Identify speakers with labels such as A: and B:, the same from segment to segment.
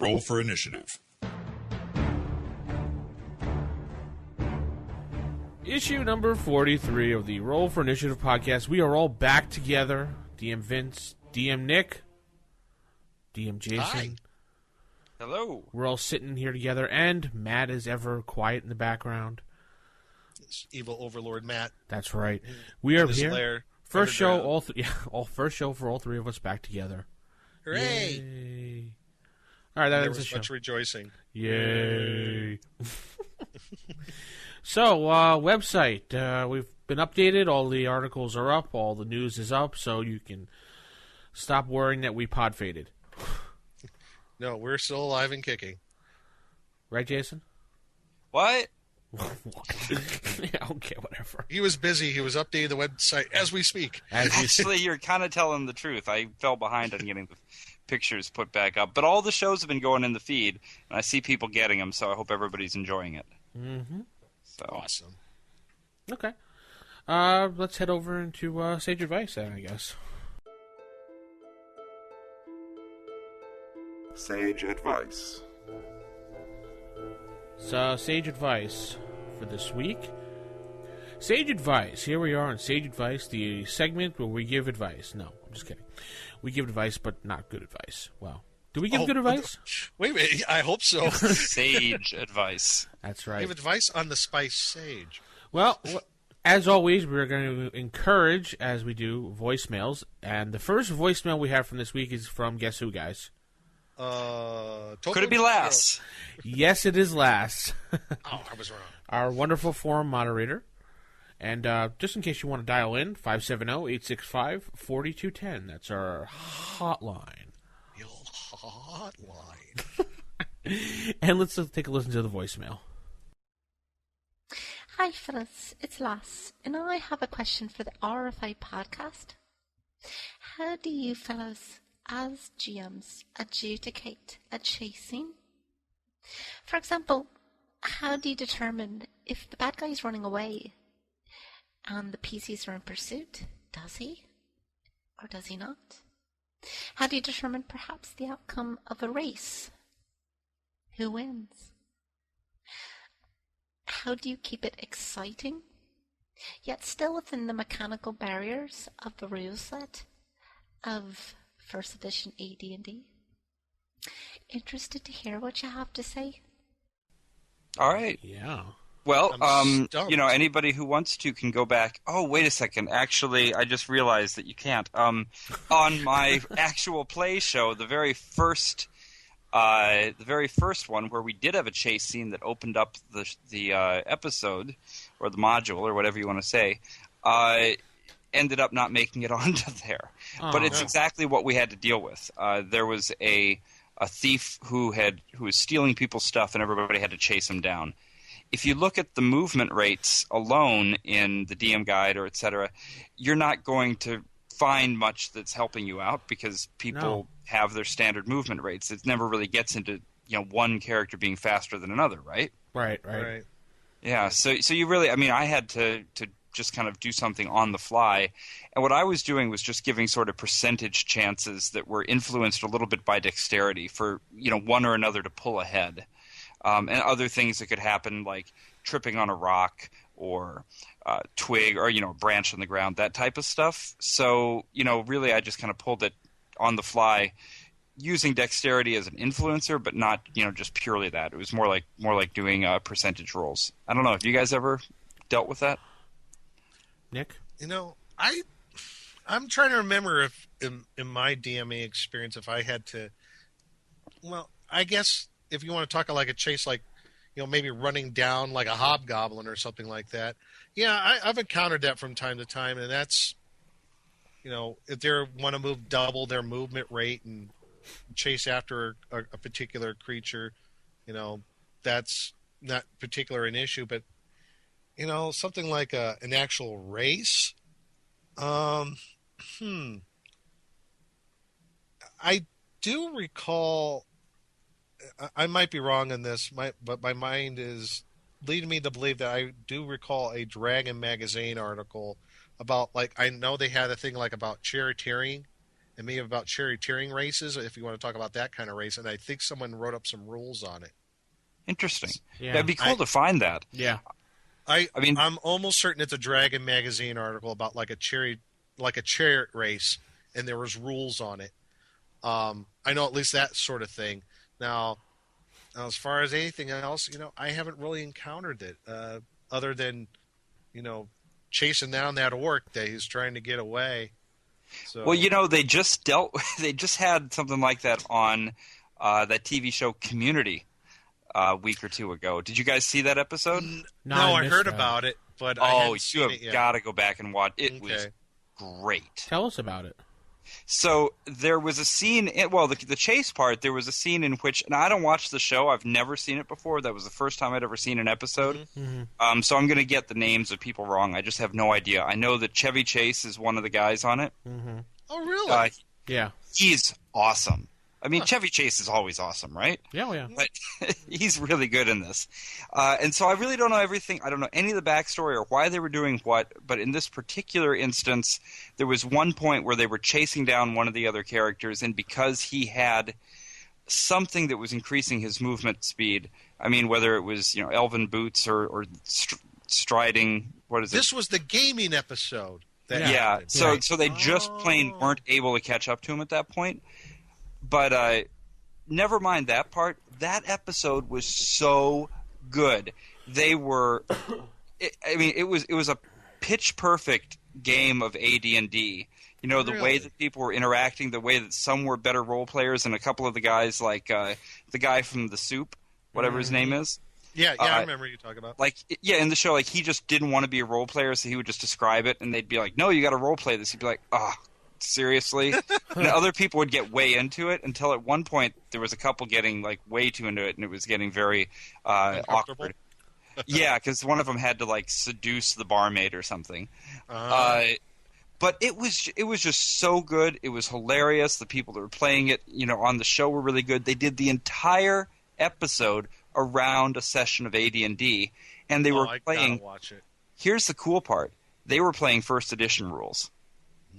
A: Roll for initiative.
B: Issue number 43 of the Roll for Initiative podcast. We are all back together. DM Vince, DM Nick, DM Jason.
C: Hi.
D: Hello.
B: We're all sitting here together, and Matt is ever quiet in the background.
C: It's evil overlord Matt.
B: That's right. We are here.
C: Lair,
B: first show,
C: underground.
B: first show for all three of us back together.
C: Hooray!
B: Yay. All right, that
C: There
B: was the
C: was
B: show.
C: much rejoicing.
B: Yay! So, website. We've been updated. All the articles are up. All the news is up. So you can stop worrying that we pod faded.
C: No, we're still alive and kicking.
B: Right, Jason?
D: What?
B: Yeah, okay, whatever.
C: He was busy. He was updating the website as we speak.
D: Actually, you're kind of telling the truth. I fell behind on getting the pictures put back up. But all the shows have been going in the feed, and I see people getting them, so I hope everybody's enjoying it.
B: Mm-hmm.
D: So.
C: Awesome.
B: Okay. Let's head over into Sage Advice then, I guess.
A: Sage Advice.
B: So, Sage Advice for this week. Sage Advice. Here we are on Sage Advice, the segment where we give advice. No, I'm just kidding. We give advice, but not good advice. Well, do we give good advice?
C: Wait a minute. I hope so.
D: Sage advice.
B: That's right.
C: Give advice on the spice sage.
B: Well, as always, we're going to encourage, as we do, voicemails. And the first voicemail we have from this week is from Guess Who, guys?
D: Could it be Lass?
B: Yes, it is Lass.
C: Oh, I was wrong.
B: Our wonderful forum moderator. And just in case you want to dial in, 570-865-4210. That's our hotline.
C: Your hotline.
B: And let's take a listen to the voicemail.
E: Hi, fellas. It's Lass, and I have a question for the RFI podcast. How do you fellas, as GMs, adjudicate a chase scene? For example, how do you determine if the bad guy is running away and the PCs are in pursuit? Does he? Or does he not? How do you determine perhaps the outcome of a race? Who wins? How do you keep it exciting, yet still within the mechanical barriers of the rule set of first edition AD&D? Interested to hear what you have to say?
D: All right.
B: Yeah.
D: Well,
C: stumped.
D: anybody who wants to can go back. Oh, wait a second. Actually, I just realized that you can't. On my actual play show, the very first one where we did have a chase scene that opened up the episode or the module or whatever you want to say, ended up not making it onto there. But it's exactly what we had to deal with. There was a thief who was stealing people's stuff, and everybody had to chase him down. If you look at the movement rates alone in the DM guide or et cetera, you're not going to find much that's helping you out because people have their standard movement rates. It never really gets into one character being faster than another, right?
B: Right.
D: Yeah. So you really, I had to just kind of do something on the fly, and what I was doing was just giving sort of percentage chances that were influenced a little bit by dexterity for one or another to pull ahead. And other things that could happen, like tripping on a rock or twig or a branch on the ground, that type of stuff. So really, I just kind of pulled it on the fly, using dexterity as an influencer, but not just purely that. It was more like doing percentage rolls. I don't know. Have you guys ever dealt with that?
B: Nick?
C: I'm trying to remember if in my DMA experience, if I had to. Well, I guess. If you want to talk like a chase, like, maybe running down like a hobgoblin or something like that. Yeah, I've encountered that from time to time, and that's, if they want to move double their movement rate and chase after a particular creature, that's not particular an issue. But, something like an actual race, I do recall. I might be wrong on this, but my mind is leading me to believe that I do recall a Dragon magazine article about, I know they had a thing about charioteering, and maybe about charioteering races, if you want to talk about that kind of race. And I think someone wrote up some rules on it.
D: Interesting.
B: Yeah.
D: That'd be cool to find that.
B: Yeah.
C: I
D: mean,
C: I'm almost certain it's a Dragon magazine article about like a chariot race, and there was rules on it. I know at least that sort of thing. Now, as far as anything else, I haven't really encountered it, other than, chasing down that orc that he's trying to get away. So,
D: well, they just had something like that on that TV show Community a week or two ago. Did you guys see that episode?
C: No, I heard about it, but I haven't seen it yet.
D: You have got to go back and watch. It was great.
B: Tell us about it.
D: So there was a scene, the chase part, there was a scene in which, and I don't watch the show, I've never seen it before, that was the first time I'd ever seen an episode, so I'm going to get the names of people wrong, I just have no idea. I know that Chevy Chase is one of the guys on it.
C: Oh, really?
B: Yeah.
D: He's awesome. I mean, Chevy Chase is always awesome, right?
B: Yeah, yeah.
D: But he's really good in this. And so I really don't know everything. I don't know any of the backstory or why they were doing what, but in this particular instance, there was one point where they were chasing down one of the other characters, and because he had something that was increasing his movement speed, I mean, whether it was, elven boots or striding, what is it?
C: This was the gaming episode.
D: Yeah, so they just plain weren't able to catch up to him at that point. But never mind that part. That episode was so good. They were, it was a pitch perfect game of AD&D. The way that people were interacting, the way that some were better role players, and a couple of the guys, like the guy from The Soup, whatever his name is.
C: Yeah, I remember you talking about.
D: In the show, he just didn't want to be a role player, so he would just describe it, and they'd be like, "No, you got to role play this." He'd be like, seriously? And other people would get way into it until at one point there was a couple getting way too into it, and it was getting very awkward. Yeah, because one of them had to seduce the barmaid or something. But it was just so good. It was hilarious. The people that were playing it, on the show were really good. They did the entire episode around a session of AD&D, and they were playing.
C: Gotta watch it.
D: Here's the cool part: they were playing first edition rules.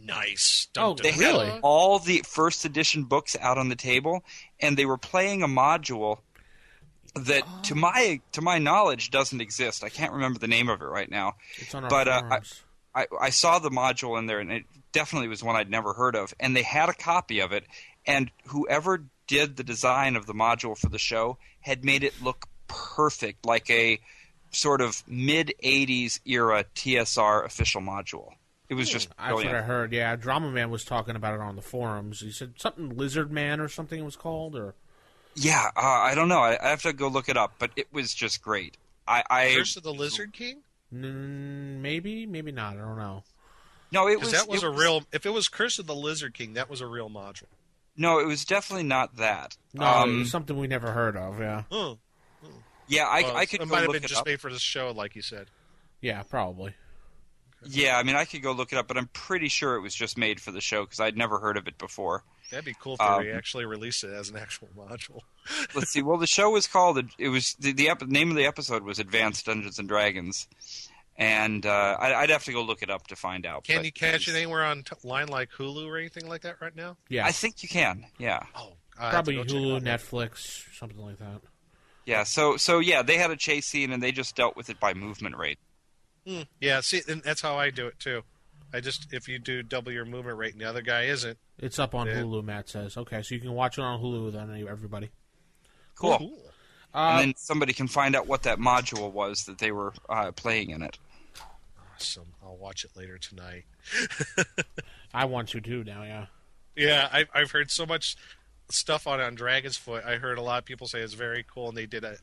C: Nice.
D: They had all the first edition books out on the table, and they were playing a module that, to my knowledge, doesn't exist. I can't remember the name of it right now.
B: It's on our forums.
D: I saw the module in there, and it definitely was one I'd never heard of. And they had a copy of it, and whoever did the design of the module for the show had made it look perfect, like a sort of mid-'80s era TSR official module. It was just brilliant.
B: That's what I heard. Yeah, Drama Man was talking about it on the forums. He said something Lizard Man or something it was called, or
D: yeah, I don't know. I have to go look it up, but it was just great.
C: Curse of the Lizard King?
B: Maybe not. I don't know.
D: No,
C: it was a real. If it was Curse of the Lizard King, that was a real module.
D: No, it was definitely not that.
B: No, it was something we never heard of. Yeah.
D: Yeah, I could.
C: It might have been just made for this show, like you said.
B: Yeah, probably.
D: Yeah, I mean, I could go look it up, but I'm pretty sure it was just made for the show because I'd never heard of it before.
C: That'd be cool if they actually released it as an actual module.
D: Let's see. Well, the show was called. It was the name of the episode was Advanced Dungeons and Dragons, and I'd have to go look it up to find out.
C: Can you catch it anywhere online like Hulu or anything like that right now?
B: Yeah,
D: I think you can. Yeah.
C: Oh,
B: probably Hulu, Netflix, something like that.
D: Yeah. So yeah, they had a chase scene and they just dealt with it by movement rate.
C: Yeah, see, and that's how I do it too. If you do double your movement rate and the other guy isn't.
B: It's up on Hulu, Matt says. Okay, so you can watch it on Hulu then, everybody.
D: Cool. And then somebody can find out what that module was that they were playing in it.
C: Awesome. I'll watch it later tonight.
B: I want to too now, yeah.
C: Yeah, I've heard so much stuff on Dragon's Foot. I heard a lot of people say it's very cool, and they did a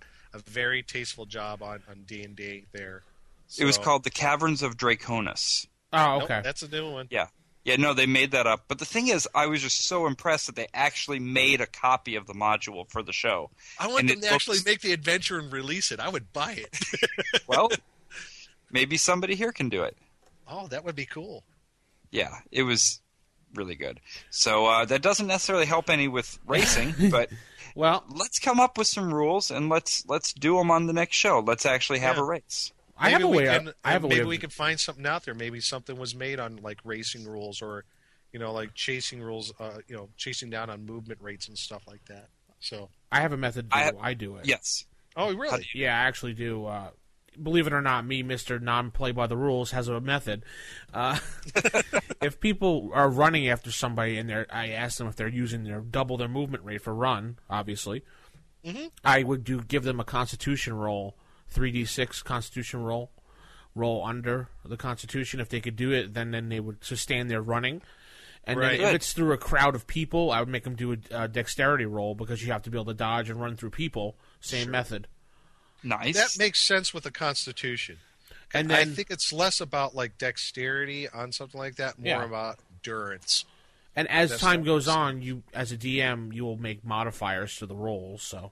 C: very tasteful job on D&D there. So,
D: it was called The Caverns of Draconis.
B: Oh, okay.
C: Nope, that's a new one.
D: Yeah. Yeah, no, they made that up. But the thing is, I was just so impressed that they actually made a copy of the module for the show.
C: I want them to actually make the adventure and release it. I would buy it.
D: Well, maybe somebody here can do it.
C: Oh, that would be cool.
D: Yeah, it was really good. So that doesn't necessarily help any with racing, but
B: well,
D: let's come up with some rules and let's do them on the next show. Let's actually have a race.
C: Maybe we could find something out there. Maybe something was made on like racing rules, or like chasing rules, chasing down on movement rates and stuff like that. So
B: I have a method. I do it.
D: Yes.
C: Oh, really?
B: Yeah, I actually do. Believe it or not, me, Mr. Non-Play-by-the-Rules, has a method. If people are running after somebody and I ask them if they're using double their movement rate for run, obviously, I would give them a Constitution roll, 3d6 Constitution roll under the Constitution. If they could do it, then they would sustain their running. And then if it's through a crowd of people, I would make them do a dexterity roll because you have to be able to dodge and run through people. Same method.
D: Nice.
C: That makes sense with the Constitution. And I think it's less about like dexterity on something like that, more about endurance.
B: And as time goes on, you, as a DM, you will make modifiers to the rolls. So,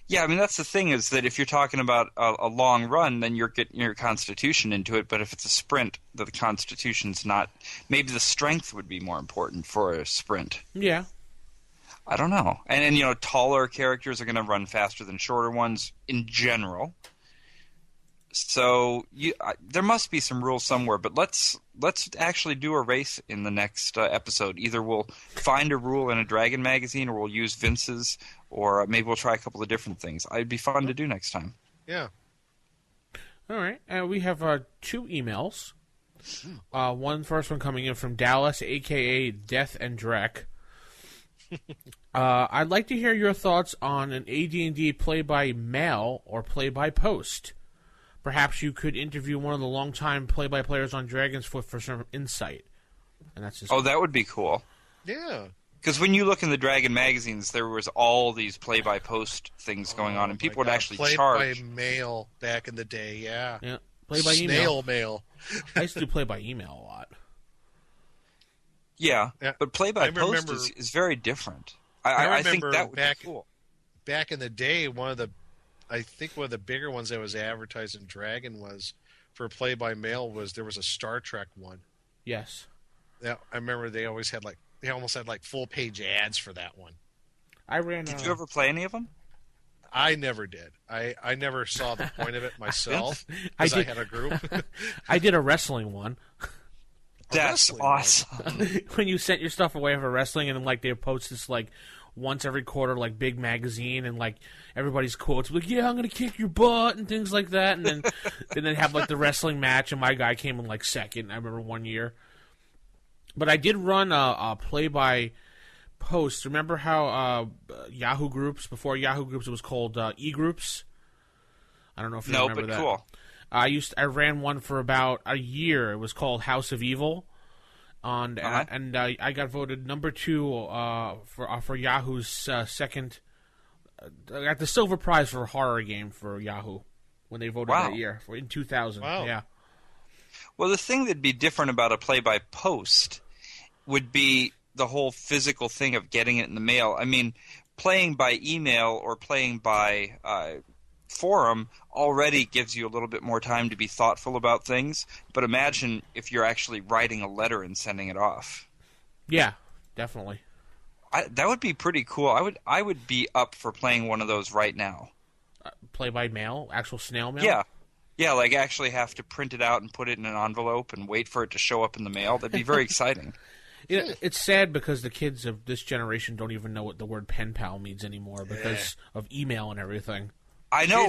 D: yeah, I mean that's the thing is that if you're talking about a long run, then you're getting your Constitution into it. But if it's a sprint, the Constitution's not. Maybe the strength would be more important for a sprint.
B: Yeah.
D: I don't know. And taller characters are going to run faster than shorter ones in general. So there must be some rules somewhere, but let's actually do a race in the next episode. Either we'll find a rule in a Dragon magazine, or we'll use Vince's, or maybe we'll try a couple of different things. It'd be fun to do next time.
C: Yeah.
B: All right. We have 2 emails. First one coming in from Dallas, a.k.a. Death and Drek. I'd like to hear your thoughts on an AD&D play-by-mail or play-by-post. Perhaps you could interview one of the longtime play-by-players on Dragon's Foot for some insight. And that's just
D: that would be cool.
C: Yeah.
D: Because when you look in the Dragon magazines, there was all these play-by-post things going on, and people would actually charge.
C: Play-by-mail back in the day, yeah.
B: Yeah, play-by-email.
C: Snail mail.
B: I used to do play-by-email a lot.
D: Yeah, but play-by-post is very different. I think that would be cool.
C: Back in the day, I think one of the bigger ones that was advertised in Dragon was for play-by-mail there was a Star Trek one.
B: Yes.
C: Yeah, I remember they almost had full-page ads for that one.
D: Did you ever play any of them?
C: I never did. I never saw the point of it myself because I had a group.
B: I did a wrestling one.
D: That's awesome.
B: When you sent your stuff away for wrestling, and then they post this once every quarter big magazine, and everybody's quotes yeah, I'm gonna kick your butt and things like that, and then have the wrestling match, and my guy came in second. I remember one year. But I did run a play-by-post. Remember how Yahoo Groups, before Yahoo Groups, it was called e-groups? I don't know if you remember that.
D: Cool.
B: I ran one for about a year. It was called House of Evil, and I got voted number 2 for Yahoo's second. I got the silver prize for a horror game for Yahoo when they voted that year in 2000.
C: Wow.
B: Yeah.
D: Well, the thing that'd be different about a play-by-post would be the whole physical thing of getting it in the mail. I mean, playing by email or playing by forum already gives you a little bit more time to be thoughtful about things, but imagine if you're actually writing a letter and sending it off.
B: Yeah, definitely.
D: That would be pretty cool. I would be up for playing one of those right now.
B: Play by mail, actual snail mail.
D: Yeah, actually have to print it out and put it in an envelope and wait for it to show up in the mail. That'd be very exciting.
B: It's sad because the kids of this generation don't even know what the word pen pal means anymore because of email and everything.
D: I know.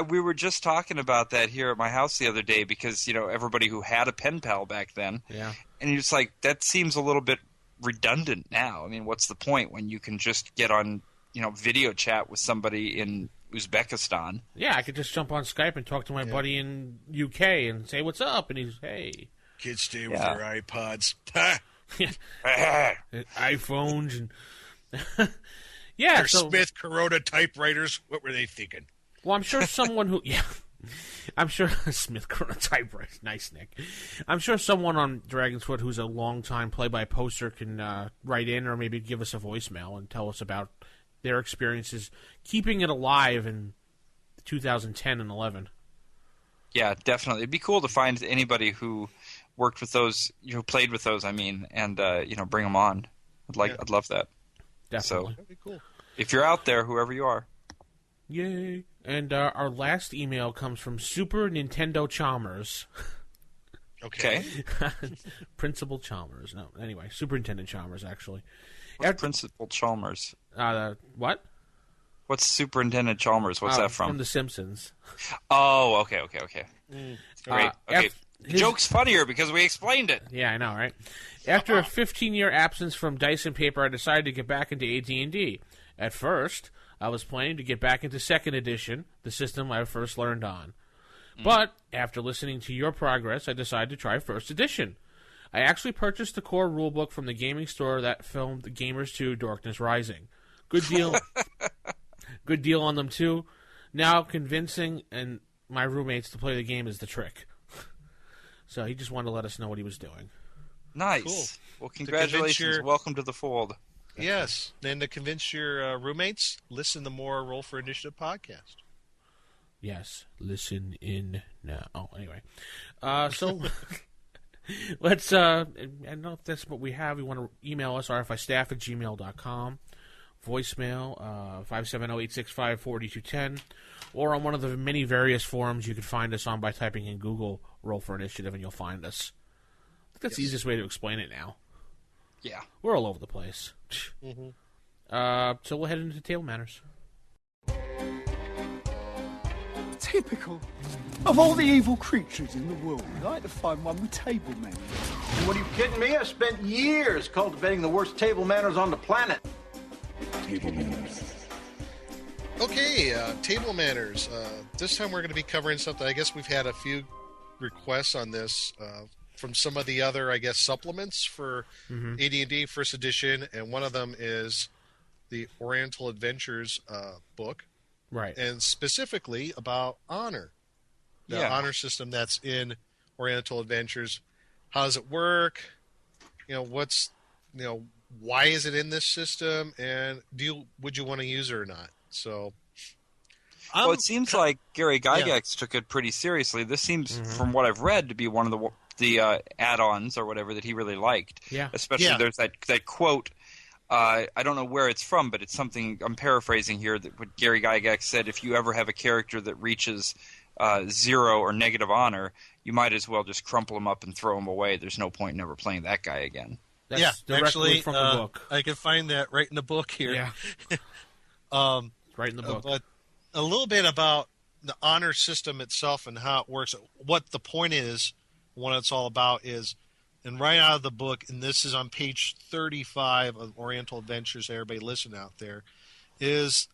D: We were just talking about that here at my house the other day because, everybody who had a pen pal back then.
B: Yeah.
D: And you're just that seems a little bit redundant now. I mean, what's the point when you can just get on, video chat with somebody in Uzbekistan?
B: Yeah, I could just jump on Skype and talk to my buddy in UK and say, what's up? And he's, hey.
C: Kids stay with their iPods.
B: iPhones and... Yeah,
C: Their Smith Corona typewriters. What were they thinking?
B: Well, I'm sure someone who, I'm sure Smith Corona typewriters. Nice, Nick. I'm sure someone on Dragon's Foot who's a long-time play-by-poster can write in or maybe give us a voicemail and tell us about their experiences keeping it alive in 2010 and 11.
D: Yeah, definitely. It'd be cool to find anybody who worked with those, who played with those. And bring them on. I'd love that.
B: Definitely.
D: So, that'd be cool. If you're out there, whoever you are.
B: Yay. And our last email comes from Super Nintendo Chalmers.
C: Okay.
B: Principal Chalmers. No, anyway, Superintendent Chalmers, actually.
D: What's Principal Chalmers?
B: What?
D: What's Superintendent Chalmers? What's that from?
B: From The Simpsons.
D: Oh, okay. Great. Okay. The
B: his-
D: joke's funnier because we explained it.
B: Yeah, I know, right? After a 15-year absence from Dice and Paper, I decided to get back into AD&D. At first, I was planning to get back into 2nd edition, the system I first learned on. But after listening to your progress, I decided to try 1st edition. I actually purchased the core rulebook from the gaming store that filmed Gamers 2 Darkness Rising. Good deal. Good deal on them, too. Now convincing and my roommates to play the game is the trick. So he just wanted to let us know what he was doing.
D: Nice.
C: Cool.
D: Well, congratulations. Welcome to the fold.
C: Yes. And to convince your roommates, listen to more Roll for Initiative podcast.
B: Yes, listen in now. Oh, anyway. So let's, I don't know if that's what we have. You want to email us, rfistaff@gmail.com, voicemail, 570-865-4210, or on one of the many various forums you can find us on by typing in Google Roll for Initiative and you'll find us. I think that's the easiest way to explain it now.
D: Yeah.
B: We're all over the place. So we'll head into Table Manners.
F: Typical. Of all the evil creatures in the world, I'd like to find one with table manners.
G: What are you kidding me? I spent years cultivating the worst table manners on the planet.
A: Table manners.
C: Okay, table manners. This time we're going to be covering something. I guess we've had a few requests on this from some of the other, I guess, supplements for AD&D First Edition, and one of them is the Oriental Adventures book,
B: Right.
C: and specifically about honor, the honor system that's in Oriental Adventures. How does it work? Why is it in this system, and would you want to use it or not? So,
D: well, it seems like Gary Gygax took it pretty seriously. This seems, from what I've read, to be one of the add-ons or whatever that he really liked.
B: Yeah.
D: Especially there's that quote. I don't know where it's from, but it's something I'm paraphrasing here. That what Gary Gygax said: if you ever have a character that reaches 0 or negative honor, you might as well just crumple him up and throw him away. There's no point in ever playing that guy again.
B: That's directly from the book.
C: I can find that right in the book here.
B: Yeah. Right in the book.
C: But a little bit about the honor system itself and how it works. What the point is, what it's all about is, and right out of the book, and this is on page 35 of Oriental Adventures, everybody listen out there, is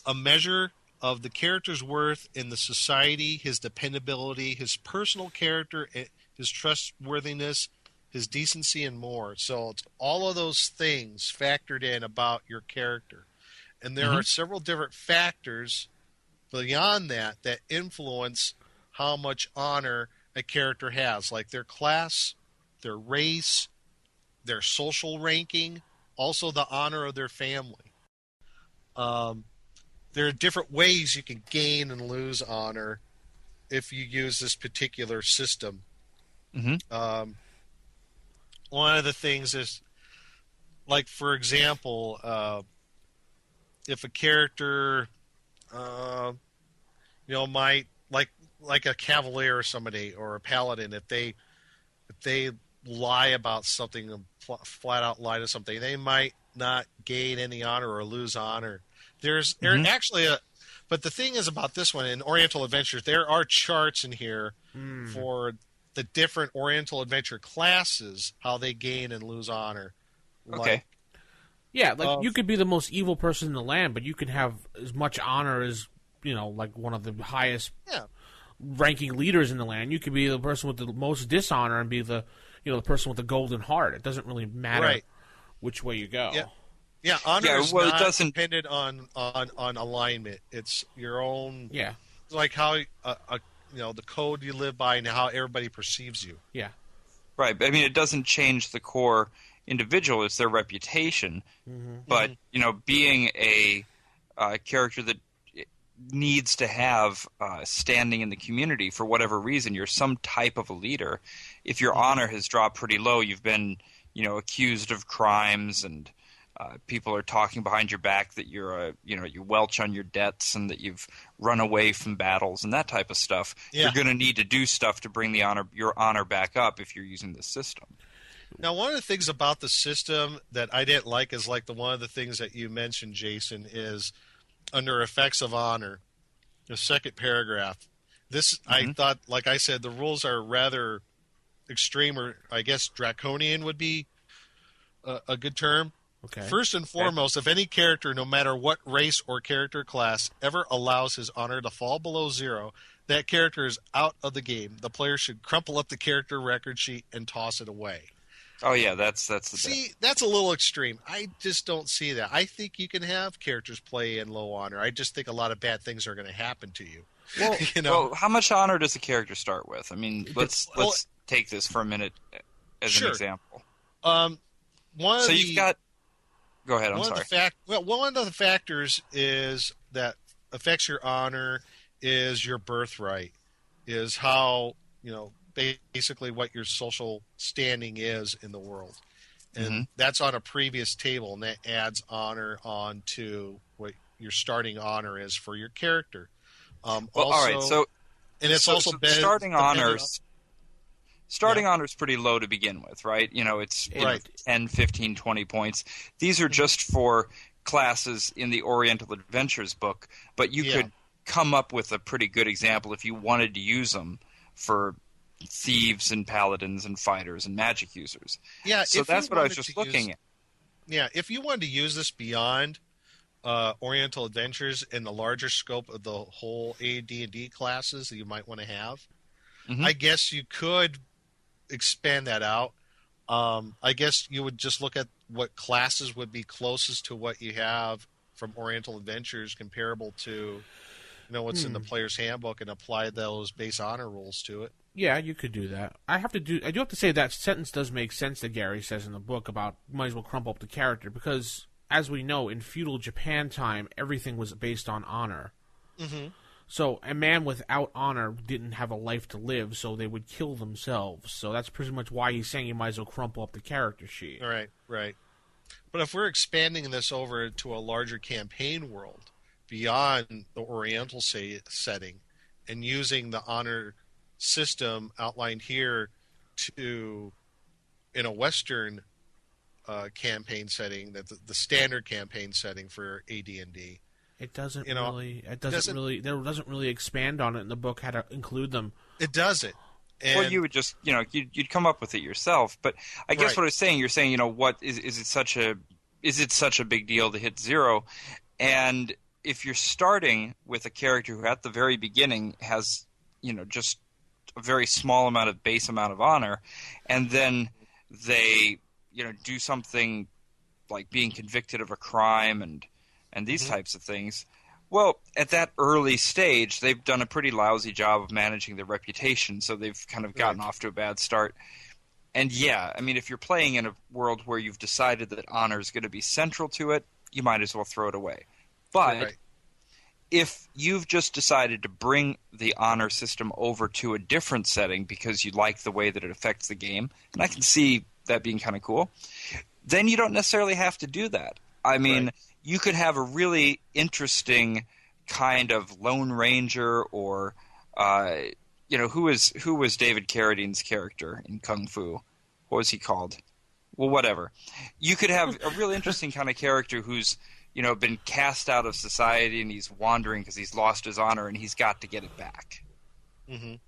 C: a measure of the character's worth in the society, his dependability, his personal character, his trustworthiness, his decency, and more. So it's all of those things factored in about your character. And there are several different factors beyond that influence how much honor a character has, like their class, their race, their social ranking, also the honor of their family. There are different ways you can gain and lose honor if you use this particular system. One of the things is, like, for example, if a character, might like a cavalier or somebody or a paladin, if they lie about something, flat out lie to something, they might not gain any honor or lose honor. There's actually but the thing is about this one in Oriental Adventures, there are charts in here for the different Oriental Adventure classes, how they gain and lose honor.
D: Okay.
B: Yeah, you could be the most evil person in the land, but you can have as much honor as, like one of the highest ranking leaders in the land. You could be the person with the most dishonor and be the, the person with the golden heart. It doesn't really matter which way you go.
C: Yeah, honor is not dependent on alignment. It's your own. Yeah, like how the code you live by and how everybody perceives you.
B: Yeah,
D: right. I mean, it doesn't change the core individual; it's their reputation. But being a character that needs to have standing in the community for whatever reason, you're some type of a leader. If your honor has dropped pretty low, you've been accused of crimes and people are talking behind your back that you welch on your debts and that you've run away from battles and that type of stuff.
C: Yeah.
D: You're going to need to do stuff to bring your honor back up if you're using this system.
C: Now, one of the things about the system that I didn't like is like one of the things that you mentioned, Jason, is under effects of honor, the second paragraph. This, I thought, like I said, the rules are rather extreme, or I guess draconian would be a good term.
B: Okay.
C: First and foremost, if any character, no matter what race or character class, ever allows his honor to fall below 0, that character is out of the game. The player should crumple up the character record sheet and toss it away.
D: Oh yeah, that's the
C: See, that's a little extreme. I just don't see that. I think you can have characters play in low honor. I just think a lot of bad things are going to happen to you.
D: Well, well, how much honor does a character start with? I mean, let's take this for a minute as an example.
C: You've
D: got. Go ahead. I'm sorry.
C: One of the factors is that affects your honor is your birthright, is how basically what your social standing is in the world, and that's on a previous table, and that adds honor on to what your starting honor is for your character.
D: All right. So,
C: and it's also
D: starting honors. Starting honor is pretty low to begin with, right? It's 10, 15, 20 points. These are just for classes in the Oriental Adventures book, but you could come up with a pretty good example if you wanted to use them for thieves and paladins and fighters and magic users.
C: Yeah,
D: so that's what I was just looking at.
C: Yeah, if you wanted to use this beyond Oriental Adventures in the larger scope of the whole AD&D classes that you might want to have, I guess you could expand that out. I guess you would just look at what classes would be closest to what you have from Oriental Adventures comparable to what's in the player's handbook and apply those base honor rules to it.
B: Yeah, you could do that. I do have to say that sentence does make sense that Gary says in the book about might as well crumple up the character, because as we know, in feudal Japan time, everything was based on honor. So a man without honor didn't have a life to live, so they would kill themselves. So that's pretty much why he's saying you might as well crumple up the character sheet.
C: Right. But if we're expanding this over to a larger campaign world beyond the Oriental setting and using the honor system outlined here in a Western campaign setting, that the standard campaign setting for AD&D, it doesn't really expand on it in the book how to include them. It doesn't.
D: Well, you would just you'd come up with it yourself. But I guess what I was saying, you're saying what is it such a big deal to hit 0? And if you're starting with a character who at the very beginning has just a very small base amount of honor, and then they do something like being convicted of a crime and these types of things, well, at that early stage they've done a pretty lousy job of managing their reputation, so they've kind of gotten off to a bad start. And if you're playing in a world where you've decided that honor is going to be central to it, you might as well throw it away. But if you've just decided to bring the honor system over to a different setting because you like the way that it affects the game, and I can see that being kind of cool, then you don't necessarily have to do that. I mean, you could have a really interesting kind of Lone Ranger, or who was David Carradine's character in Kung Fu? What was he called? Well, whatever. You could have a really interesting kind of character who's been cast out of society and he's wandering because he's lost his honor and he's got to get it back.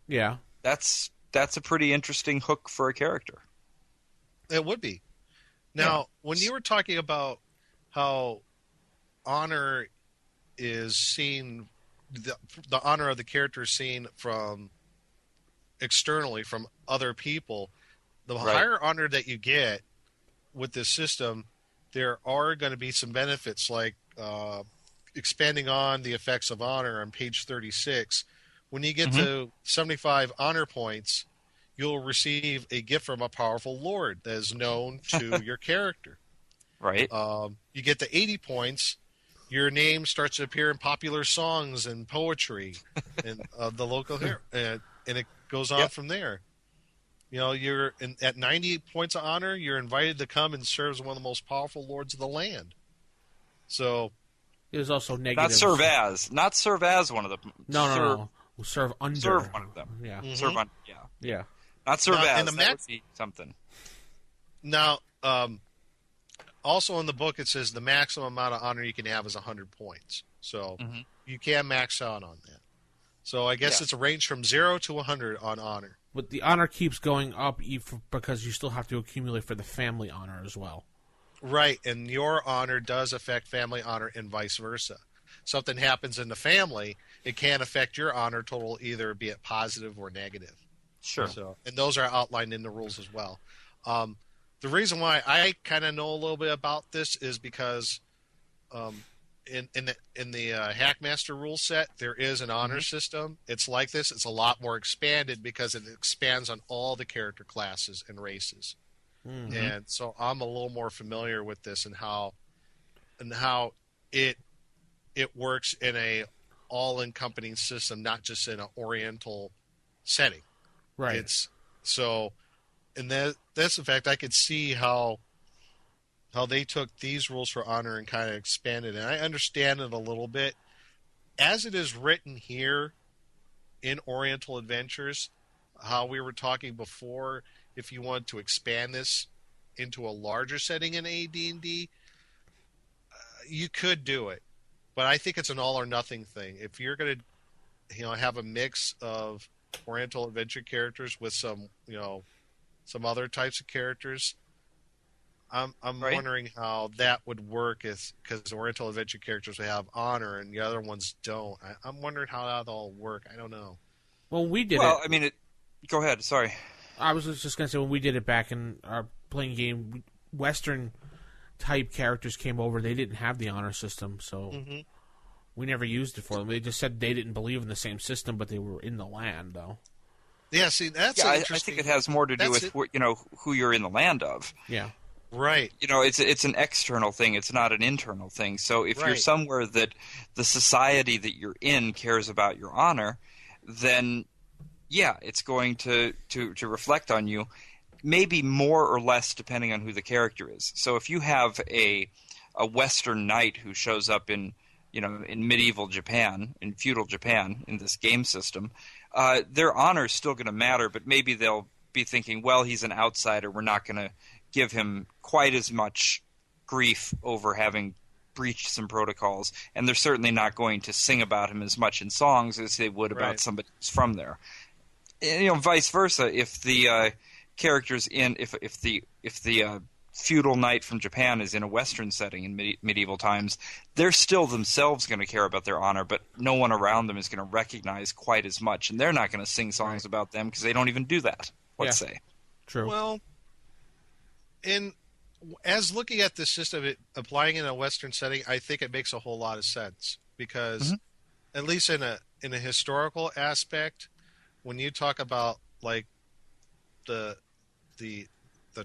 B: Yeah,
D: that's a pretty interesting hook for a character.
C: It would be. Now, when you were talking about how honor is seen, the honor of the character is seen from externally from other people, the higher honor that you get with this system, there are going to be some benefits, like expanding on the effects of honor on page 36. When you get to 75 honor points, you'll receive a gift from a powerful lord that is known to your character.
D: Right.
C: You get to 80 points, your name starts to appear in popular songs and poetry and the local and it goes on from there. you're at 90 points of honor, you're invited to come and serve as one of the most powerful lords of the land. So
B: there's also negative.
D: Not serve as one of the.
B: No. We'll serve under.
D: Serve one of them.
B: Yeah.
D: Mm-hmm. Serve under. Yeah.
B: Yeah.
D: Not serve as. That would be something.
C: Now, also in the book it says the maximum amount of honor you can have is 100 points. So you can max out on that. So I guess it's a range from 0 to 100 on honor.
B: But the honor keeps going up because you still have to accumulate for the family honor as well.
C: Right, and your honor does affect family honor and vice versa. Something happens in the family, it can affect your honor total, either be it positive or negative.
D: Sure.
C: So, and those are outlined in the rules as well. The reason why I kind of know a little bit about this is because in the Hackmaster rule set, there is an honor system. It's like this. It's a lot more expanded because it expands on all the character classes and races. And so I'm a little more familiar with this and how it works in a all-encompassing system, not just in an Oriental setting.
B: Right.
C: It's so, in this effect, I could see how they took these rules for honor and kind of expanded it. And I understand it a little bit. As it is written here in Oriental Adventures, how we were talking before, if you want to expand this into a larger setting in AD&D, you could do it. But I think it's an all or nothing thing. If you're going to, have a mix of Oriental Adventure characters with some other types of characters, I'm wondering how that would work, because Oriental Adventure characters would have honor and the other ones don't. I'm wondering how that all work. I don't know.
B: Well, we did
D: Well, I mean, go ahead. Sorry.
B: I was just going to say, when we did it back in our playing game, Western type characters came over. They didn't have the honor system, so we never used it for them. They just said they didn't believe in the same system, but they were in the land, though.
C: Yeah, see, that's
D: interesting. I think it has more to do with who you're in the land of.
B: Yeah.
C: Right.
D: It's an external thing. It's not an internal thing. So if you're somewhere that the society that you're in cares about your honor, then it's going to reflect on you, maybe more or less depending on who the character is. So if you have a Western knight who shows up in medieval Japan, in feudal Japan, in this game system, their honor is still going to matter, but maybe they'll be thinking, well, he's an outsider. We're not going to give him quite as much grief over having breached some protocols, and they're certainly not going to sing about him as much in songs as they would about somebody who's from there. And, vice versa, if the characters if the feudal knight from Japan is in a Western setting in medieval times, they're still themselves going to care about their honor, but no one around them is going to recognize quite as much, and they're not going to sing songs about them because they don't even do that. Let's say.
B: True.
C: Well, as looking at this system, applying in a Western setting, I think it makes a whole lot of sense because, at least in a historical aspect, when you talk about like the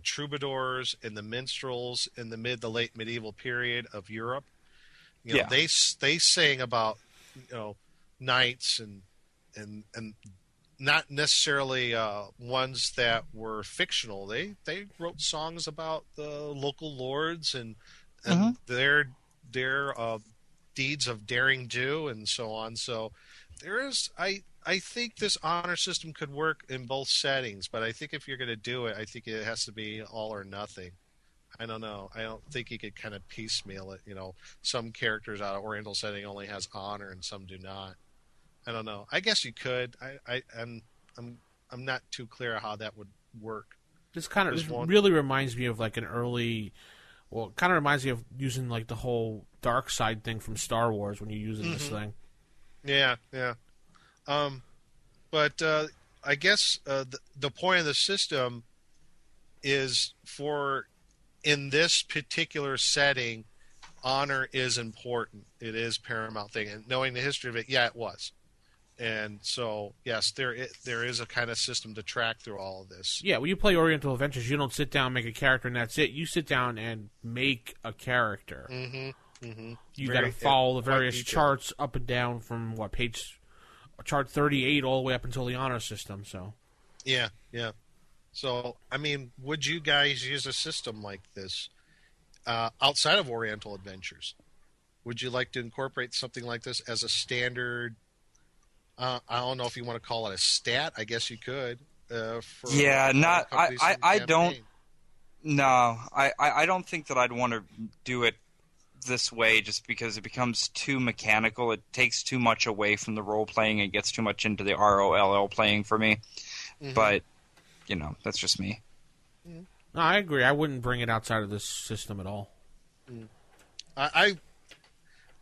C: troubadours and the minstrels in the late medieval period of Europe, they sang about knights and not necessarily ones that were fictional. They wrote songs about the local lords and their deeds of daring do and so on. So there is I think this honor system could work in both settings, but I think if you're going to do it, I think it has to be all or nothing. I don't know. I don't think you could kind of piecemeal it. Some characters out of Oriental setting only has honor and some do not. I don't know. I guess you could. I'm not too clear how that would work.
B: This really reminds me of like an early. Well, it kind of reminds me of using like the whole dark side thing from Star Wars when you're using this thing.
C: Yeah. But I guess the point of the system is in this particular setting, honor is important. It is paramount thing, and knowing the history of it, it was. And so, yes, there is a kind of system to track through all of this.
B: Yeah, when you play Oriental Adventures, you don't sit down and make a character and that's it. You sit down and make a character. You got to follow the various charts up and down from chart 38 all the way up until the honor system. So.
C: Yeah. So, I mean, would you guys use a system like this outside of Oriental Adventures? Would you like to incorporate something like this as a standard? I don't know if you want to call it a stat. I guess you could.
D: Yeah, not. I don't.
C: campaign.
D: No, I don't think that I'd want to do it this way, just because it becomes too mechanical. It takes too much away from the role playing. It gets too much into the ROLL playing for me.
C: Mhm.
D: But that's just me.
B: No, I agree. I wouldn't bring it outside of this system at all.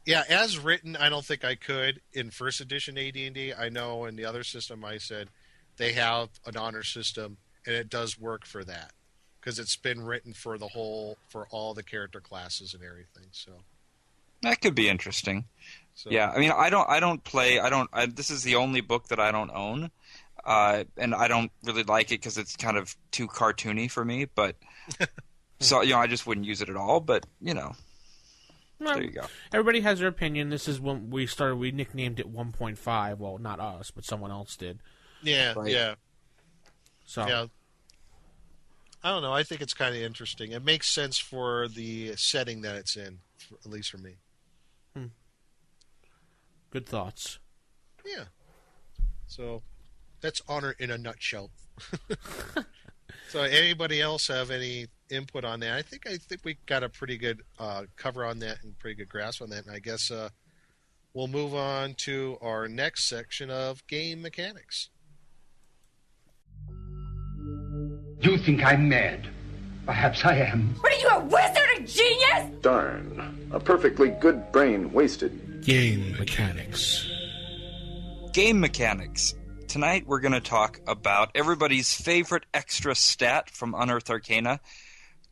C: Yeah, as written, I don't think I could in first edition AD&D. I know in the other system I said they have an honor system, and it does work for that because it's been written for all the character classes and everything. So
D: That could be interesting.
C: So,
D: Yeah, I mean, this is the only book that I don't own, and I don't really like it because it's kind of too cartoony for me. But so I just wouldn't use it at all. But there you go.
B: Everybody has their opinion. This is when we started. We nicknamed it 1.5. Well, not us, but someone else did.
C: yeah,
D: Right.
C: yeah,
B: So
C: yeah. I don't know. I think it's kind of interesting. It makes sense for the setting that it's in, at least for me.
B: good thoughts.
C: Yeah. So that's honor in a nutshell. So anybody else have any input on that? I think we got a pretty good cover on that and pretty good grasp on that. And I guess we'll move on to our next section of game mechanics.
H: You think I'm mad? Perhaps I am.
I: What are you, a wizard, a genius?
A: Darn. A perfectly good brain wasted.
B: Game mechanics.
D: Game mechanics. Tonight we're going to talk about everybody's favorite extra stat from Unearthed Arcana,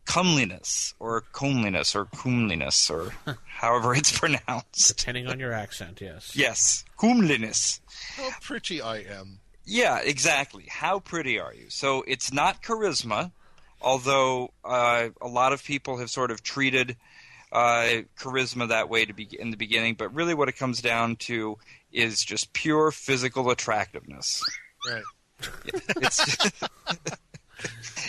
D: comeliness, or comeliness, or comeliness, or however it's pronounced.
B: Depending on your accent, yes.
D: Yes, comeliness.
C: How pretty I am.
D: Yeah, exactly. How pretty are you? So it's not charisma, although a lot of people have sort of treated charisma that way in the beginning, but really what it comes down to is just pure physical attractiveness.
C: Right.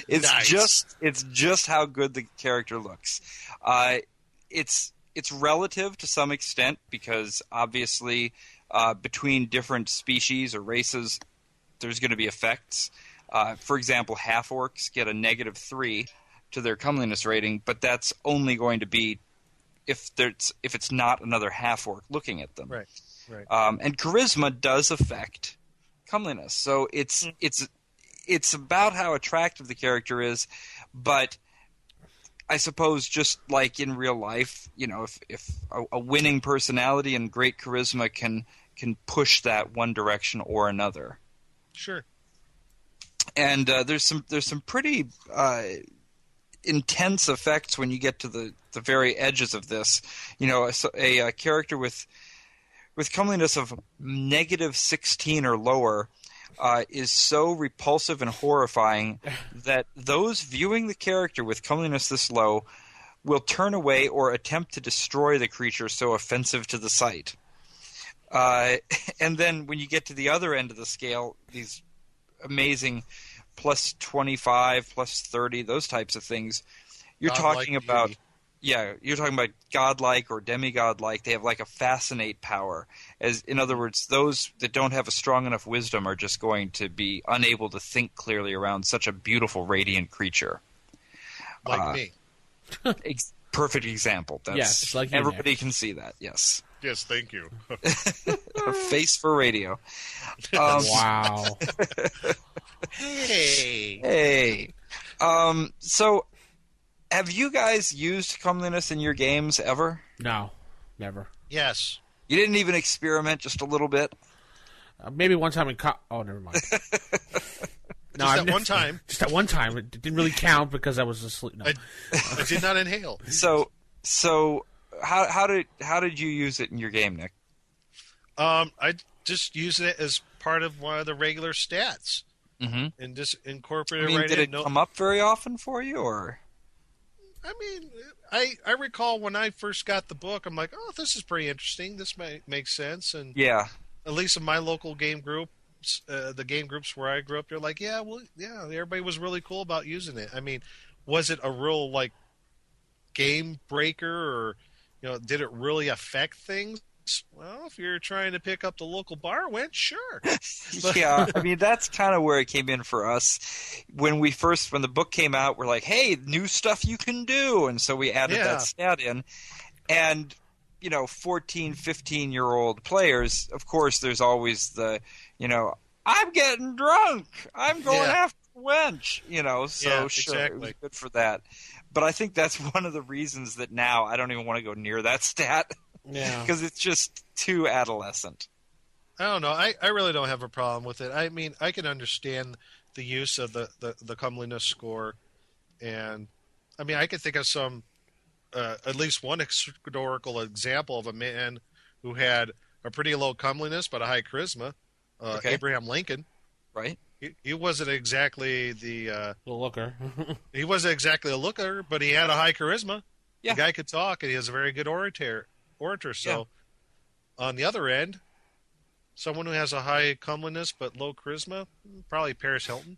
D: It's
C: Nice.
D: just how good the character looks. It's relative to some extent because obviously between different species or races, there's going to be effects. For example, half-orcs get a -3 to their comeliness rating, but that's only going to be if it's not another half-orc looking at them.
C: Right. Right.
D: And charisma does affect comeliness, so it's about how attractive the character is, but I suppose just like in real life, if a winning personality and great charisma can push that one direction or another.
C: Sure.
D: And there's some pretty intense effects when you get to the very edges of this. A character with comeliness of -16 or lower is so repulsive and horrifying that those viewing the character with comeliness this low will turn away or attempt to destroy the creature so offensive to the sight. And then when you get to the other end of the scale, these amazing +25, +30, those types of things, you're
C: Godlike
D: talking about
C: beauty.
D: Yeah, you're talking about godlike or demigod-like. They have like a fascinate power. As in other words, those that don't have a strong enough wisdom are just going to be unable to think clearly around such a beautiful, radiant creature.
C: Like me.
D: Perfect example. That's,
B: Yes, like you,
D: everybody
B: Nick.
D: can see that. Yes,
C: Yes, thank you.
D: a face for radio.
B: Wow.
C: Hey.
D: Hey, so. Have you guys used comeliness in your games ever?
B: No, never.
C: Yes.
D: You didn't even experiment just a little bit?
B: Maybe one time in oh, never mind. No,
C: Just that one time.
B: Just that one time. It didn't really count because I was asleep. No.
C: I did not inhale.
D: So how did you use it in your game, Nick?
C: I just use it as part of one of the regular stats.
D: Mm-hmm.
C: And just incorporate
D: I
C: it
D: mean,
C: right
D: did
C: in.
D: it come up very often for you, or?
C: I mean, I recall when I first got the book, I'm like, oh, this is pretty interesting. This might make sense. And
D: Yeah.
C: at least in my local game group, groups, where I grew up, they're like, yeah, everybody was really cool about using it. I mean, was it a real like game breaker, or did it really affect things? Well, if you're trying to pick up the local bar went, sure.
D: Yeah, I mean, that's kind of where it came in for us. When the book came out, we're like, hey, new stuff you can do. And so we added that stat in. And, 14, 15-year-old players, of course, there's always the, I'm getting drunk. I'm going after wench, so sure,
C: exactly.
D: It was good for that. But I think that's one of the reasons that now I don't even want to go near that stat.
B: Yeah.
D: Because it's just too adolescent.
C: I don't know. I really don't have a problem with it. I mean, I can understand the use of the comeliness score. And, I mean, I can think of some, at least one historical example of a man who had a pretty low comeliness but a high charisma. Abraham Lincoln.
D: Right.
C: He wasn't exactly the
B: looker.
C: He wasn't exactly a looker, but he had a high charisma.
D: Yeah.
C: The guy could talk, and he was a very good orator. So, on the other end, someone who has a high comeliness but low charisma, probably Paris Hilton.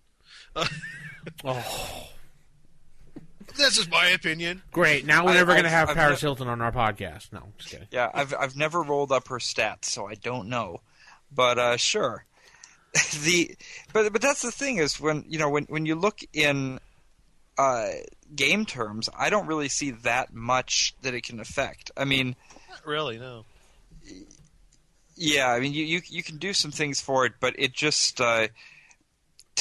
C: This is my opinion.
B: Great. Now we're never going to have Paris Hilton on our podcast. No, just kidding.
D: Yeah, I've never rolled up her stats, so I don't know. But sure. But that's the thing is when you look in game terms, I don't really see that much that it can affect. I mean,
C: not really, no.
D: Yeah, I mean you can do some things for it, but it just to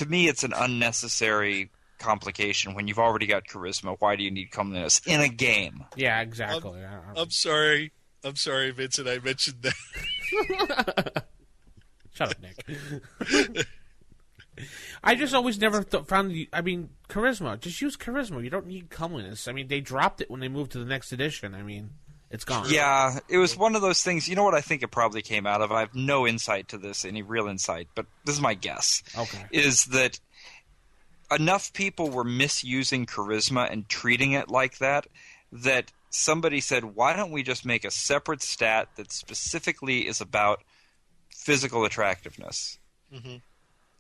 D: me it's an unnecessary complication when you've already got charisma. Why do you need comeliness in a game?
B: Yeah, exactly.
C: I'm sorry, Vincent. I mentioned that.
B: Shut up, Nick. I just always never found charisma. Just use charisma. You don't need comeliness. I mean, they dropped it when they moved to the next edition. I mean, it's gone.
D: Yeah, it was one of those things. You know what I think it probably came out of? I have no insight to this, any real insight, but this is my guess.
B: Okay.
D: Is that enough people were misusing charisma and treating it like that somebody said, why don't we just make a separate stat that specifically is about physical attractiveness?
C: Mm-hmm.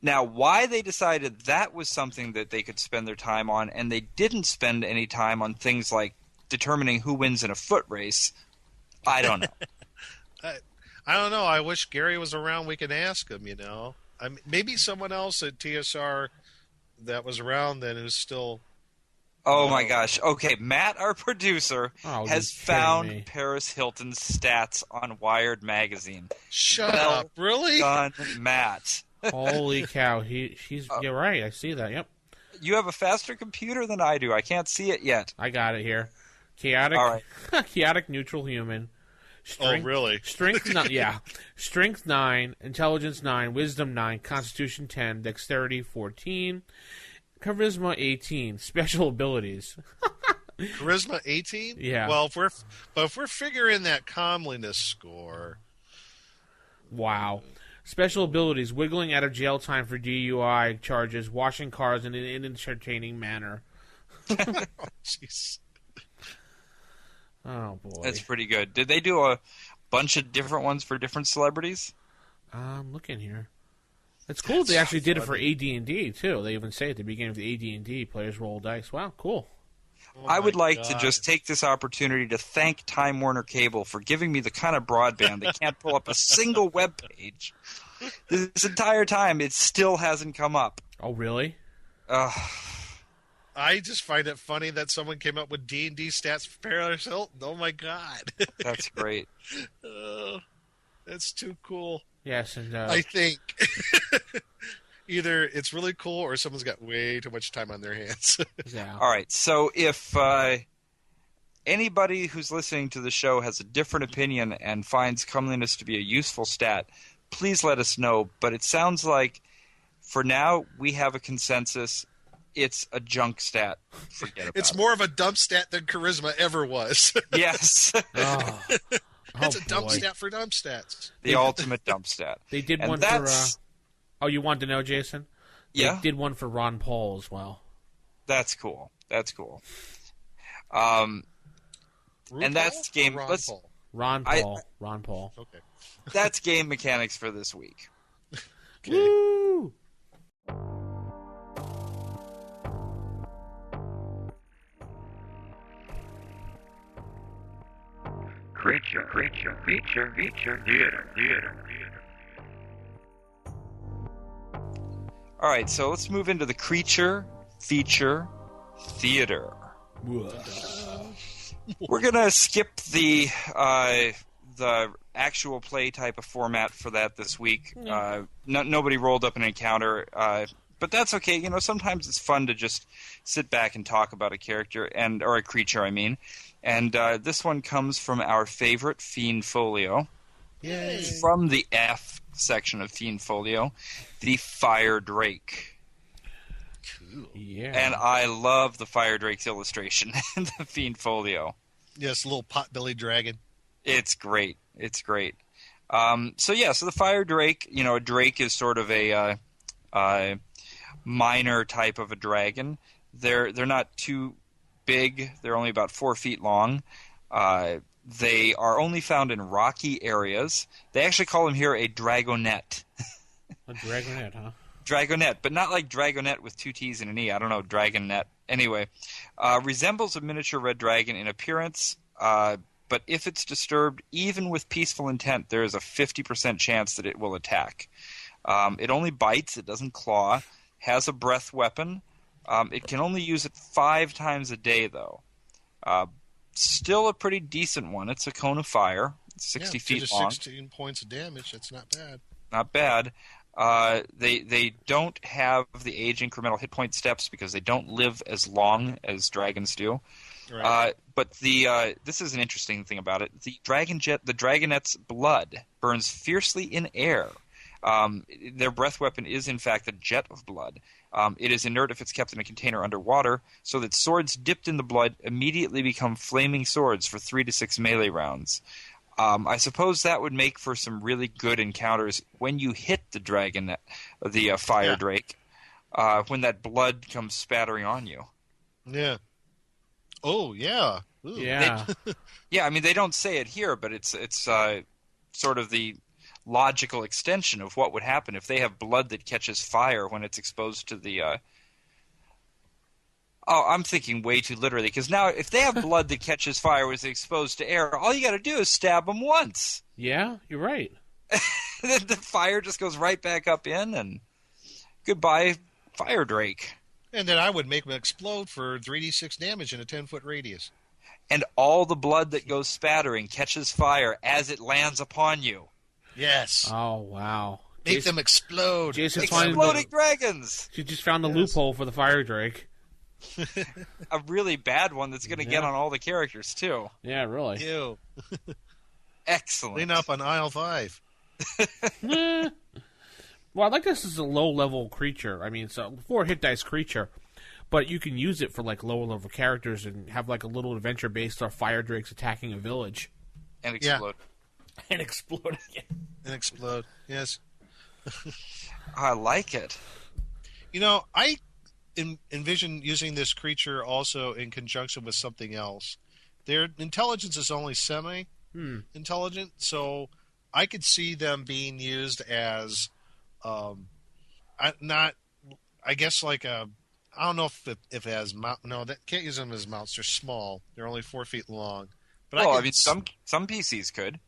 D: Now, why they decided that was something that they could spend their time on, and they didn't spend any time on things like determining who wins in a foot race, I don't know.
C: I don't know. I wish Gary was around. We could ask him, maybe someone else at TSR that was around then who's still...
D: Oh, my gosh. Okay, Matt, our producer, has found Paris Hilton's stats on Wired magazine.
C: Shut up. Really?
D: Done, Matt.
B: Holy cow. You're right. I see that. Yep.
D: You have a faster computer than I do. I can't see it yet.
B: I got it here. Chaotic.
D: All right.
B: Chaotic neutral human.
C: Really?
B: Strength 9, yeah. Strength 9, intelligence 9, wisdom 9, constitution 10, dexterity 14, charisma 18, special abilities.
C: Charisma 18?
B: Yeah.
C: Well, if we're figuring that comeliness score.
B: Wow. Special abilities: wiggling out of jail time for DUI charges, washing cars in an entertaining manner.
C: Jeez.
B: Oh boy,
D: that's pretty good. Did they do a bunch of different ones for different celebrities?
B: I'm looking here. It's cool. They actually did it for AD&D too. They even say at the beginning of the AD&D, players roll dice. Wow, cool.
D: I would like to just take this opportunity to thank Time Warner Cable for giving me the kind of broadband that can't pull up a single web page. This entire time, it still hasn't come up.
B: Oh, really?
C: I just find it funny that someone came up with D&D stats for Paris Hilton. Oh, my God.
D: That's great.
C: That's too cool.
B: Yes, and
C: I think either it's really cool or someone's got way too much time on their hands.
B: Yeah.
D: All right, so if anybody who's listening to the show has a different opinion and finds comeliness to be a useful stat, please let us know. But it sounds like for now we have a consensus. It's a junk stat. Forget about it.
C: It's more of a dump stat than charisma ever was.
D: Yes.
C: It's a dump stat for dump stats.
D: The ultimate dump stat.
B: They did one for... oh, you want to know, Jason?
D: Yeah?
B: They did one for Ron Paul as well.
D: That's cool. And that's game...
C: Ron Paul.
B: Ron Paul.
C: Okay.
D: That's game mechanics for this week.
C: Okay.
B: Woo!
J: Creature, theater.
D: All right, so let's move into the creature feature theater. We're gonna skip the actual play type of format for that this week. Nobody rolled up an encounter, but that's okay. You know, sometimes it's fun to just sit back and talk about a character or a creature. I mean, and this one comes from our favorite Fiend Folio.
C: Yay!
D: From the F section of Fiend Folio, the Firedrake.
C: Cool.
B: Yeah.
D: And I love the Firedrake's illustration in the Fiend Folio.
C: Yes, a little pot-bellied dragon.
D: It's great. It's great. So the Firedrake, you know, a drake is sort of a minor type of a dragon. They're not too big. They're only about 4 feet long. They are only found in rocky areas. They actually call them here a dragonet.
B: A dragonet, huh?
D: Dragonet, but not like dragonet with 2 T's and an E. I don't know, dragonet. Anyway, resembles a miniature red dragon in appearance, but if it's disturbed, even with peaceful intent, there is a 50% chance that it will attack. It only bites. It doesn't claw. Has a breath weapon. It can only use it 5 times a day, though. Still a pretty decent one. It's a cone of fire, 60 feet long.
C: 16 points of damage. That's not bad.
D: Not bad. They don't have the age incremental hit point steps because they don't live as long as dragons do.
C: Right.
D: But this is an interesting thing about it. The dragonet's blood burns fiercely in air. Their breath weapon is in fact a jet of blood. It is inert if it's kept in a container underwater, so that swords dipped in the blood immediately become flaming swords for 3 to 6 melee rounds. I suppose that would make for some really good encounters when you hit the dragonet, the Firedrake, when that blood comes spattering on you.
C: Yeah. Oh, yeah. Ooh.
B: Yeah.
D: Yeah, I mean, they don't say it here, but it's sort of the logical extension of what would happen if they have blood that catches fire when it's exposed to the I'm thinking way too literally, because now if they have blood that catches fire when it's exposed to air, all you got to do is stab them once.
B: Yeah, you're right.
D: Then the fire just goes right back up in, and goodbye, Firedrake.
C: And then I would make them explode for 3d6 damage in a 10-foot radius.
D: And all the blood that goes spattering catches fire as it lands upon you.
C: Yes.
B: Oh, wow.
C: Make them explode.
B: Jason's
D: Exploding dragons!
B: She just found the loophole for the Firedrake.
D: A really bad one that's going to get on all the characters, too.
B: Yeah, really.
C: Ew.
D: Excellent.
C: Clean up on aisle 5.
B: Well, I like this as a low-level creature. I mean, it's a 4-hit dice creature, but you can use it for, like, lower-level characters and have, like, a little adventure based on Firedrakes attacking a village.
D: And explode.
B: And explode again.
C: And explode, yes.
D: I like it.
C: You know, I envision using this creature also in conjunction with something else. Their intelligence is only semi-intelligent, so I could see them being used as, I guess like a, I don't know if it has mount. No, that can't use them as mounts. They're small. They're only 4 feet long. But
D: I mean, some PCs could.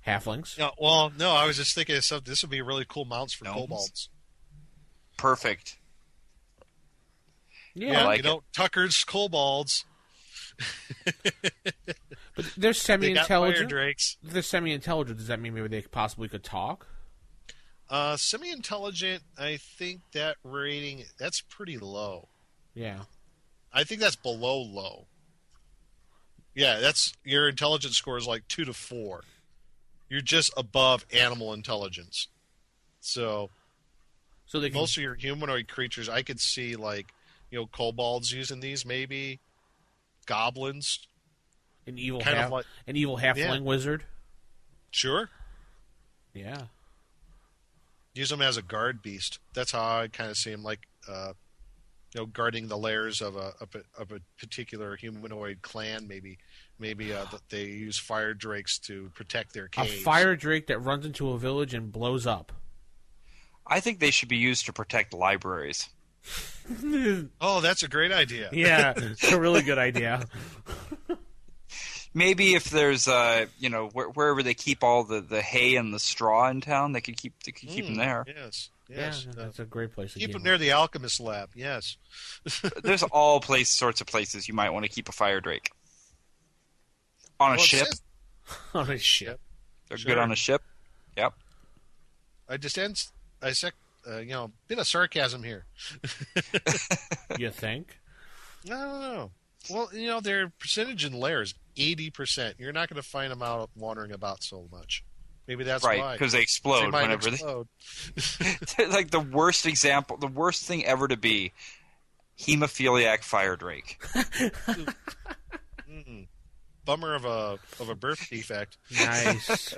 B: Halflings.
C: Yeah, well, no, I was just thinking this would be really cool mounts for
D: Gnomes.
C: kobolds.
D: Perfect.
B: Yeah,
D: I like
C: you know, Tucker's kobolds.
B: But they're semi-intelligent.
C: They got Firedrakes.
B: They're semi-intelligent. Does that mean maybe they possibly could talk?
C: Semi-intelligent, I think that rating, that's pretty low.
B: Yeah.
C: I think that's below low. Yeah, that's your intelligence score is like 2 to 4. You're just above animal intelligence. So
B: they can...
C: most of your humanoid creatures, I could see like, you know, kobolds using these, maybe goblins.
B: An evil
C: halfling
B: wizard.
C: Sure.
B: Yeah.
C: Use them as a guard beast. That's how I kind of see them, like, you know, guarding the lairs of a particular humanoid clan. Maybe that they use fire drakes to protect their caves.
B: A fire drake that runs into a village and blows up.
D: I think they should be used to protect libraries.
C: Oh, that's a great idea.
B: Yeah, it's a really good idea.
D: Maybe if there's, wherever they keep all the hay and the straw in town, they could keep them there.
C: Yes.
B: Yeah, that's a great place to
C: keep them near the alchemist lab. Yes.
D: There's all sorts of places you might want to keep a Firedrake. On a ship.
B: On a ship.
D: They're good on a ship. Yep.
C: I just bit of sarcasm here.
B: You think?
C: I don't know. Well, their percentage in lair is 80%. You're not going to find them out wandering about so much. Maybe that's
D: right,
C: why.
D: because they explode whenever
C: explode.
D: They're like the worst example, the worst thing ever to be hemophiliac Firedrake.
C: Bummer of a birth defect.
B: Nice.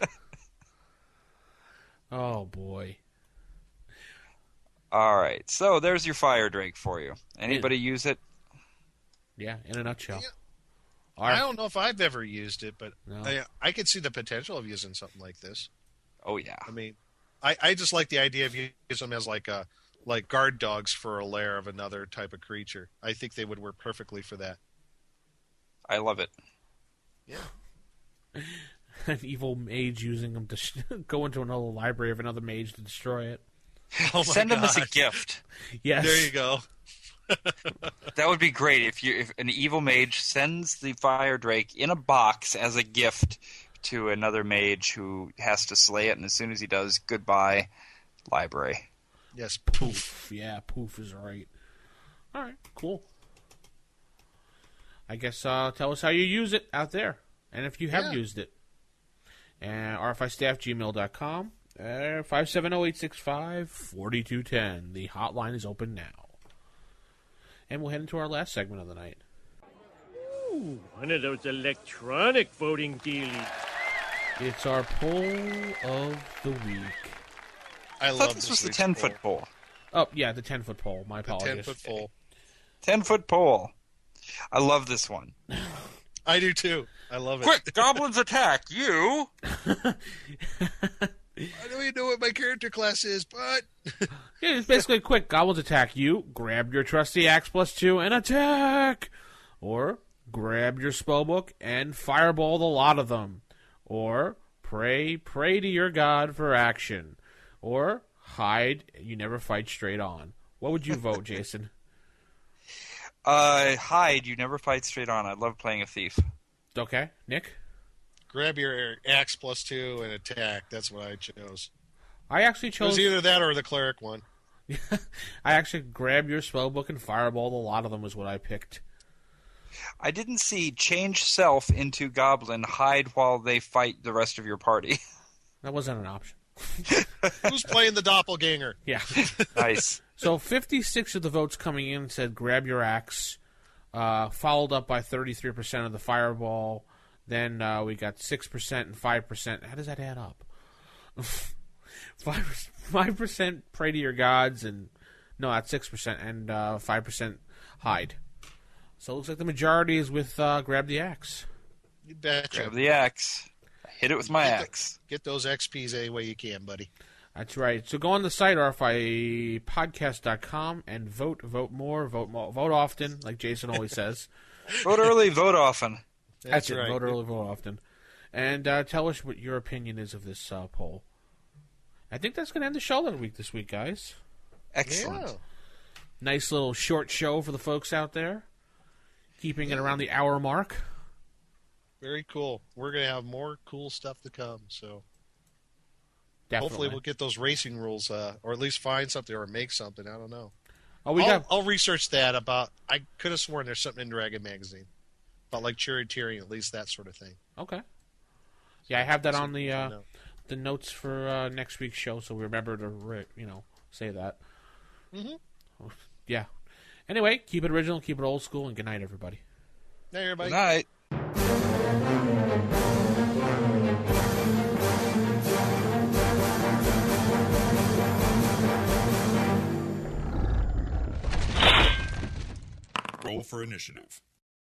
B: Oh boy.
D: All right, so there's your Firedrake for you. Anybody use it?
B: Yeah, in a nutshell.
C: Yeah. I don't know if I've ever used it, but
B: no.
C: I could see the potential of using something like this.
D: Oh yeah.
C: I mean, I just like the idea of using them as like guard dogs for a lair of another type of creature. I think they would work perfectly for that.
D: I love it.
C: Yeah.
B: An evil mage using them to go into another library of another mage to destroy it.
C: Oh my
D: Send them
C: God.
D: as a gift.
B: Yes.
C: There you go.
D: That would be great if an evil mage sends the Firedrake in a box as a gift to another mage who has to slay it, and as soon as he does, goodbye, library.
C: Yes, poof.
B: Yeah, poof is right. All right, cool. I guess tell us how you use it out there, and if you have used it. And rfistaff@gmail.com, 570-865-4210. The hotline is open now. And we'll head into our last segment of the night.
K: Ooh, one of those electronic voting dealies.
B: It's our poll of the week.
C: I
D: thought this was the 10-foot poll.
B: Oh, yeah, the 10-foot poll. My apologies.
C: The 10-foot poll.
D: 10-foot poll. I love this one.
C: I do too. I love it.
D: Quick, goblins attack you!
C: I don't even know what my character class is, but...
B: Yeah, it's basically quick. Goblins attack you. Grab your trusty axe +2 and attack! Or grab your spellbook and fireball the lot of them. Or pray to your god for action. Or hide, you never fight straight on. What would you vote, Jason?
D: Hide, you never fight straight on. I love playing a thief.
B: Okay. Nick?
C: Grab your axe +2 and attack. That's what I chose.
B: I actually chose...
C: It was either that or the cleric one.
B: I actually grab your spellbook and fireball the lot of them was what I picked.
D: I didn't see change self into goblin, hide while they fight the rest of your party.
B: That wasn't an option.
C: Who's playing the doppelganger?
B: Yeah.
D: Nice.
B: So 56 of the votes coming in said grab your axe, followed up by 33% of the fireball. Then we got 6% and 5%. How does that add up? 5% pray to your gods, and no, that's 6%, and 5% hide. So it looks like the majority is with grab the axe.
C: You betcha.
D: Grab the axe. Hit it with my axe.
C: Get those XPs any way you can, buddy.
B: That's right. So go on the site, rfipodcast.com, and vote more, vote often, like Jason always says.
D: Vote early, vote often.
B: That's
C: right.
B: it. Vote early, vote often. And tell us what your opinion is of this poll. I think that's going to end the show this week, guys.
D: Excellent.
C: Yeah.
B: Nice little short show for the folks out there. Keeping it around the hour mark.
C: Very cool. We're going to have more cool stuff to come, so...
B: Definitely.
C: Hopefully we'll get those racing rules, or at least find something or make something. I don't know.
B: I'll
C: research that about... I could have sworn there's something in Dragon Magazine. About like charioteering, at least that sort of thing.
B: Okay. Yeah, I have that on the notes for next week's show, so we remember to say that.
C: Mm-hmm.
B: Yeah. Anyway, keep it original, keep it old school, and good night, everybody.
C: Hey, everybody.
D: Good night.
L: Roll for initiative.